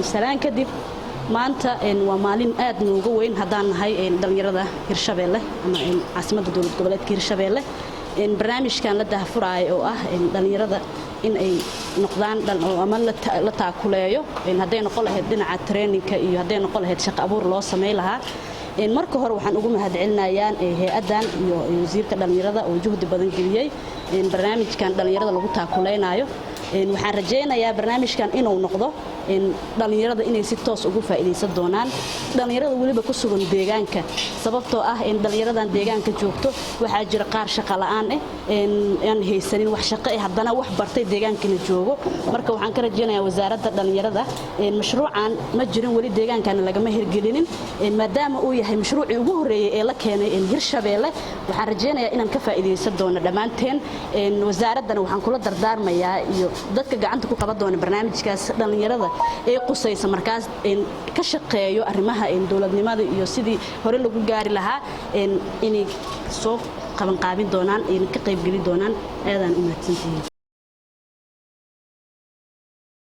salaan kadib maanta waa maalin aad nooga weyn haddaan nahay dhalinyarada Hirshabeelle ama caasimadda dowlad goboleedka Hirshabeelle barnaamijkan la daahfuraayo oo ah dhalinyarada in ay noqdaan ama la taakuleeyo hadday noqon lahayd dhinaca training-ka iyo hadday noqon lahayd shaqo abuur loo sameey lahaa marka hore waxaan ugu mahadcelinayaa hay'adan iyo wasiirka dhalinyarada oo juhdi badan geliyay barnaamijkan dhalinyarada lagu taakuleynayo waxaan rajaynayaa barnaamijkan inuu noqdo dhalinyarada inay si toos ugu faa'iideysan doonaan dhalinyarada waliba ku sugan deegaanka sababtoo ah in dhalinyaradan deegaanka joogto waxa jira qaar shaqo la'aan aan haysanin wax shaqo haddana wax bartay deegaankana joogo marka waxaan ka rajaynayaa wasaaradda dhalinyarada mashruucan ma jirin wali deegaankana lagama hirgelinin maadaama uu yahay mashruucii ugu horeeyay ee la keenay Hirshabeelle waxaan rajaynayaa inaan ka faa'iideysan doono dhamaanteen wasaaraddan waxaan kula dardaarmayaa iyo dadka gacanta ku qaban doona barnaamijkaas dhalinyarada ee qusaysa markaas ka shaqeeyo arrimaha dawladnimada iyo sidii hore lagu gaari lahaa inay soo qaban qaabin doonaan ka qayb gali doonaan aadaan u mahadsantihiin